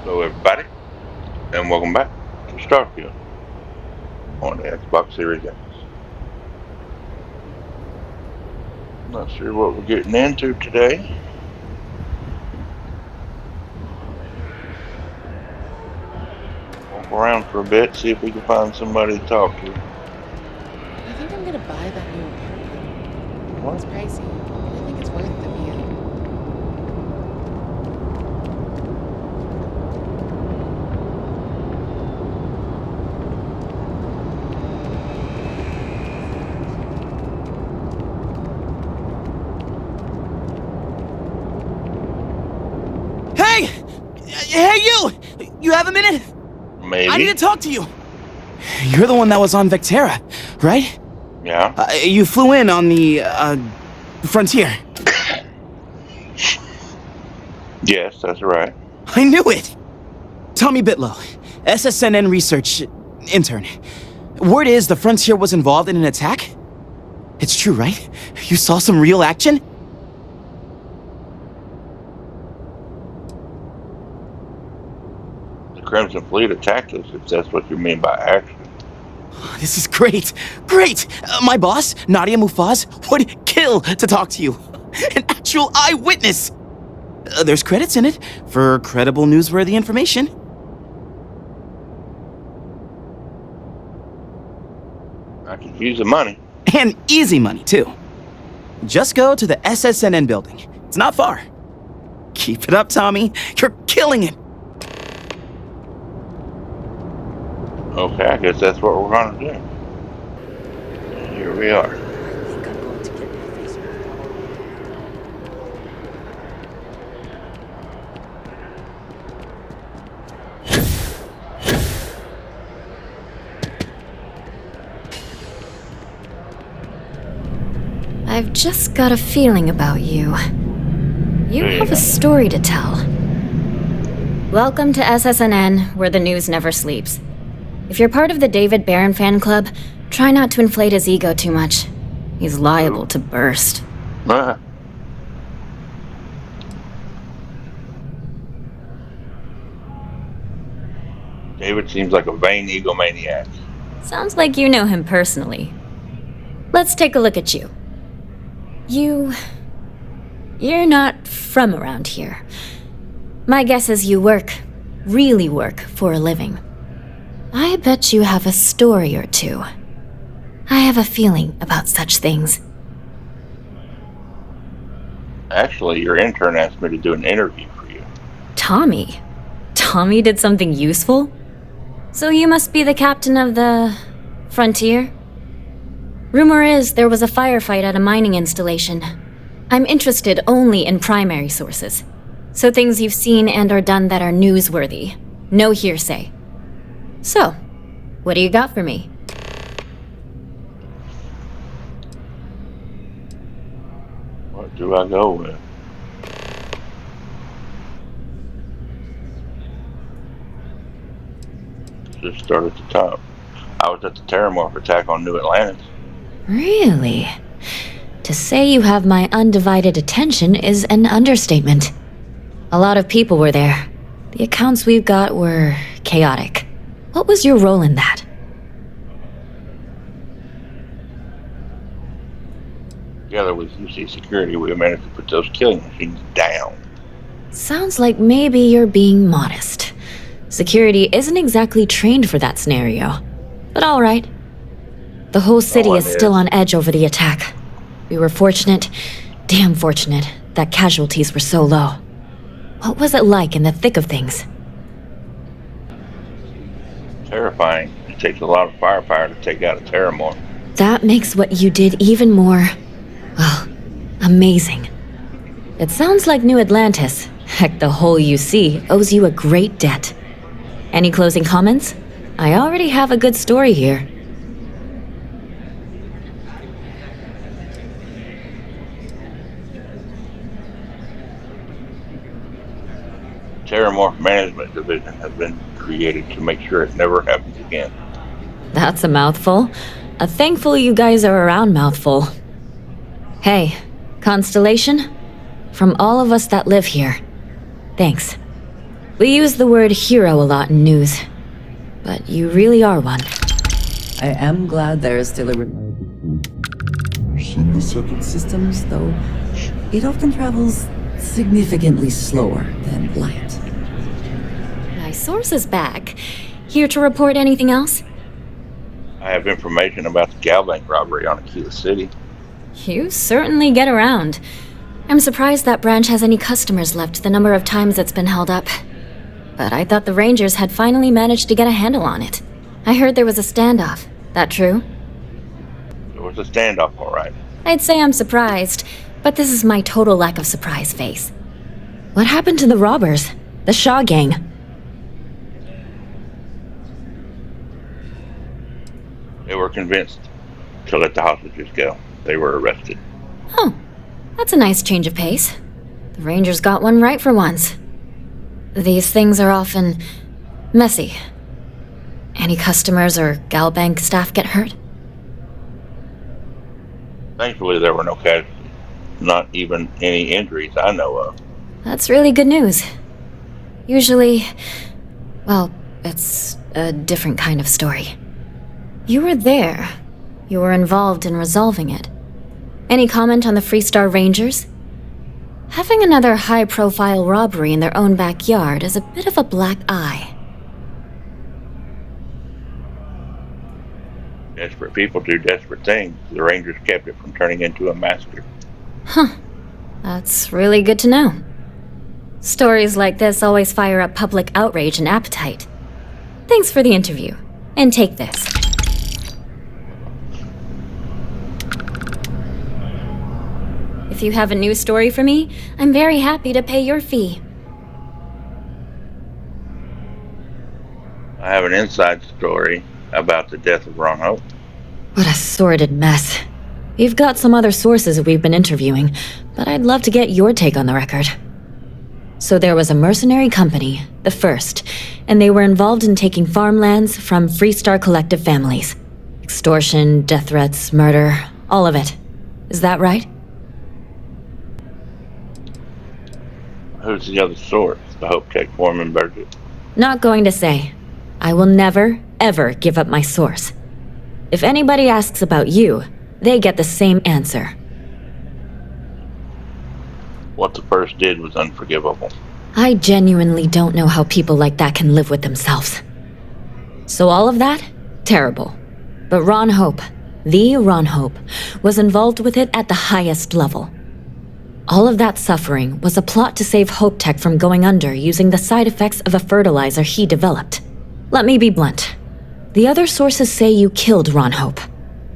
Hello, everybody, and welcome back to Starfield on the Xbox Series X. Not sure what we're getting into today. Walk around for a bit, see if we can find somebody to talk to. I think I'm gonna buy that new apartment. What? It's pricey, but I think it's worth the view. Hey, you! You have a minute? Maybe. I need to talk to you. You're the one that was on Vectera, right? Yeah. You flew in on the, Frontier. Yes, that's right. I knew it! Tommy Bitlow, SSNN research intern. Word is the Frontier was involved in an attack? It's true, right? You saw some real action? Crimson Fleet attacked us, if that's what you mean by action. This is great! Great! My boss, Nadia Mufaz, would kill to talk to you. An actual eyewitness! There's credits in it for credible, newsworthy information. I could use the money. And easy money, too. Just go to the SSNN building. It's not far. Keep it up, Tommy. You're killing it. Okay, I guess that's what we're gonna do. And here we are. I think I'm going to get my face ripped off. I've just got a feeling about you. You have a story to tell. Welcome to SSNN, where the news never sleeps. If you're part of the David Barron fan club, try not to inflate his ego too much. He's liable to burst. David seems like a vain egomaniac. Sounds like you know him personally. Let's take a look at you. You're not from around here. My guess is you really work for a living. I bet you have a story or two. I have a feeling about such things. Actually, your intern asked me to do an interview for you. Tommy? Tommy did something useful? So you must be the captain of the Frontier? Rumor is there was a firefight at a mining installation. I'm interested only in primary sources. So things you've seen and or done that are newsworthy. No hearsay. So, what do you got for me? What do I go with? Just start at the top. I was at the Terramorph attack on New Atlantis. Really? To say you have my undivided attention is an understatement. A lot of people were there. The accounts we've got were chaotic. What was your role in that? Together with UC Security, we managed to put those killing machines down. Sounds like maybe you're being modest. Security isn't exactly trained for that scenario. But all right. The whole city is still on edge over the attack. We were fortunate, damn fortunate, that casualties were so low. What was it like in the thick of things? Terrifying. It takes a lot of firepower to take out a Terramorph. That makes what you did even more, well, amazing. It sounds like New Atlantis, heck, the whole UC, owes you a great debt. Any closing comments? I already have a good story here. Terramorph Management Division has been created to make sure it never happens again. That's a mouthful. A thankful you guys are around mouthful. Hey, Constellation? From all of us that live here, thanks. We use the word hero a lot in news, but you really are one. I am glad there is still a in the circuit systems, though it often travels significantly slower than light. My source is back. Here to report anything else? I have information about the gal bank robbery on Aquila City. You certainly get around. I'm surprised that branch has any customers left the number of times it's been held up. But I thought the Rangers had finally managed to get a handle on it. I heard there was a standoff. That true? There was a standoff, all right. I'd say I'm surprised, but this is my total lack of surprise face. What happened to the robbers? The Shaw gang? They were convinced to let the hostages go. They were arrested. Oh, that's a nice change of pace. The Rangers got one right for once. These things are often messy. Any customers or gal bank staff get hurt? Thankfully, there were no casualties. Not even any injuries I know of. That's really good news. Usually, well, it's a different kind of story. You were there. You were involved in resolving it. Any comment on the Freestar Rangers? Having another high-profile robbery in their own backyard is a bit of a black eye. Desperate people do desperate things. The Rangers kept it from turning into a massacre. Huh. That's really good to know. Stories like this always fire up public outrage and appetite. Thanks for the interview. And take this. If you have a news story for me, I'm very happy to pay your fee. I have an inside story about the death of Ron Hope. What a sordid mess. We've got some other sources we've been interviewing, but I'd love to get your take on the record. So there was a mercenary company, the First, and they were involved in taking farmlands from Freestar Collective families. Extortion, death threats, murder, all of it. Is that right? Who's the other source? The Hope Tech foreman Burgess. Not going to say. I will never, ever give up my source. If anybody asks about you, they get the same answer. What the First did was unforgivable. I genuinely don't know how people like that can live with themselves. So all of that? Terrible. But Ron Hope, the Ron Hope, was involved with it at the highest level. All of that suffering was a plot to save Hope Tech from going under using the side effects of a fertilizer he developed. Let me be blunt. The other sources say you killed Ron Hope.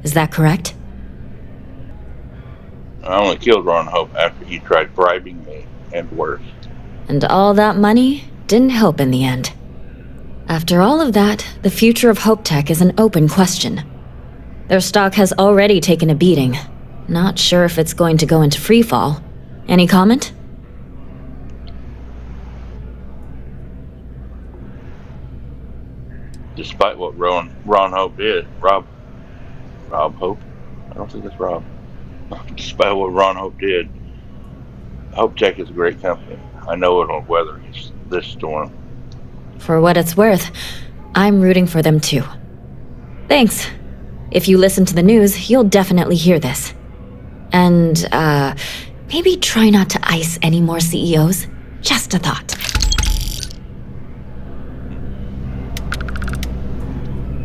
Is that correct? I only killed Ron Hope after he tried bribing me, and worse. And all that money didn't help in the end. After all of that, the future of Hope Tech is an open question. Their stock has already taken a beating. Not sure if it's going to go into freefall. Any comment? Despite what Ron Hope did, Rob Hope? I don't think it's Rob. Despite what Ron Hope did, Hope Tech is a great company. I know it'll weather this storm. For what it's worth, I'm rooting for them too. Thanks. If you listen to the news, you'll definitely hear this. And, maybe try not to ice any more CEOs. Just a thought.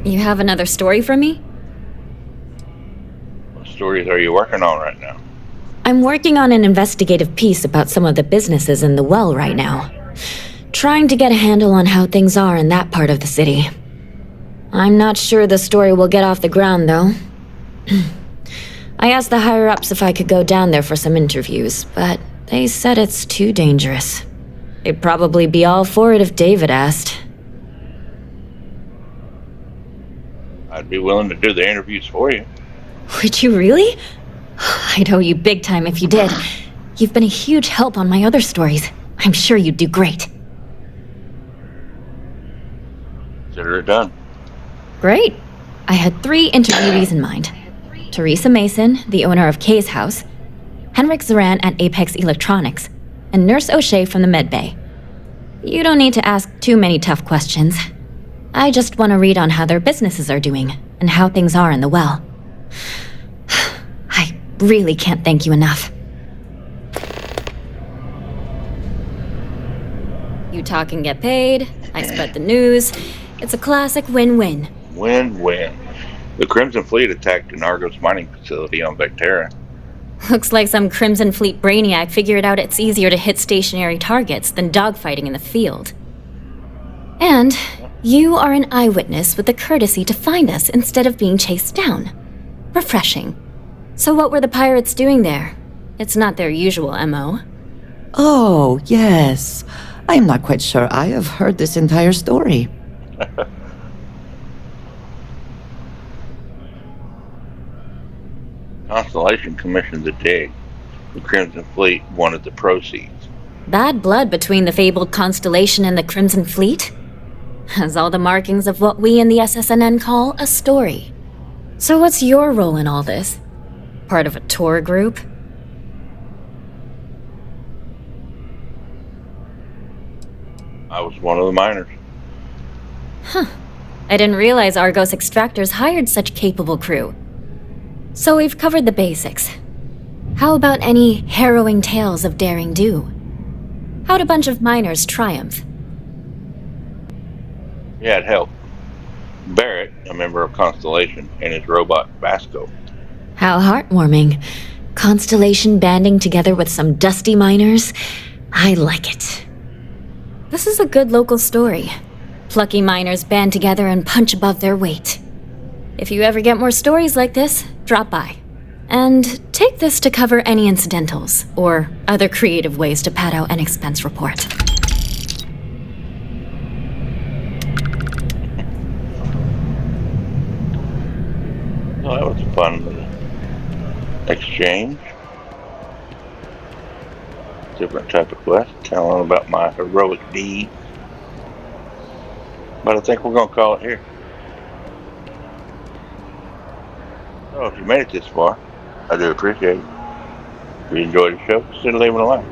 You have another story for me? What stories are you working on right now? I'm working on an investigative piece about some of the businesses in the well right now. Trying to get a handle on how things are in that part of the city. I'm not sure the story will get off the ground, though. I asked the higher-ups if I could go down there for some interviews, but they said it's too dangerous. They'd probably be all for it if David asked. I'd be willing to do the interviews for you. Would you really? I'd owe you big time if you did. You've been a huge help on my other stories. I'm sure you'd do great. Consider it done. Great. I had 3 interviewees in mind. Teresa Mason, the owner of Kay's House, Henrik Zoran at Apex Electronics, and Nurse O'Shea from the Med Bay. You don't need to ask too many tough questions. I just want to read on how their businesses are doing and how things are in the well. I really can't thank you enough. You talk and get paid. I spread the news. It's a classic win-win. Win-win. The Crimson Fleet attacked an Argos mining facility on Vectera. Looks like some Crimson Fleet brainiac figured out it's easier to hit stationary targets than dogfighting in the field. And you are an eyewitness with the courtesy to find us instead of being chased down. Refreshing. So what were the pirates doing there? It's not their usual MO. Oh, yes. I am not quite sure I have heard this entire story. Constellation commissioned the dig. The Crimson Fleet wanted the proceeds. Bad blood between the fabled Constellation and the Crimson Fleet? Has all the markings of what we in the SSNN call a story. So what's your role in all this? Part of a tour group? I was one of the miners. Huh. I didn't realize Argos extractors hired such capable crew. So we've covered the basics. How about any harrowing tales of daring do? How'd a bunch of miners triumph? Yeah, it helped. Barrett, a member of Constellation, and his robot Vasco. How heartwarming. Constellation banding together with some dusty miners? I like it. This is a good local story. Plucky miners band together and punch above their weight. If you ever get more stories like this, drop by. And take this to cover any incidentals, or other creative ways to pad out an expense report. Well, that was a fun little exchange. Different type of quest, telling about my heroic deeds. But I think we're going to call it here. So if you made it this far, I do appreciate it. If you enjoyed the show, consider leaving a like.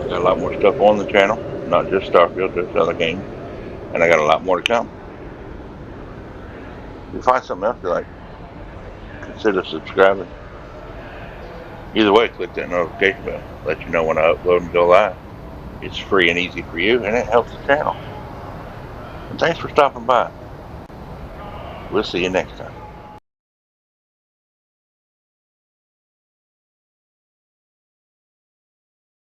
I got a lot more stuff on the channel, not just Starfield, there's other games. And I got a lot more to come. If you find something else you like, consider subscribing. Either way, click that notification bell. Let you know when I upload and go live. It's free and easy for you, and it helps the channel. And thanks for stopping by. We'll see you next time.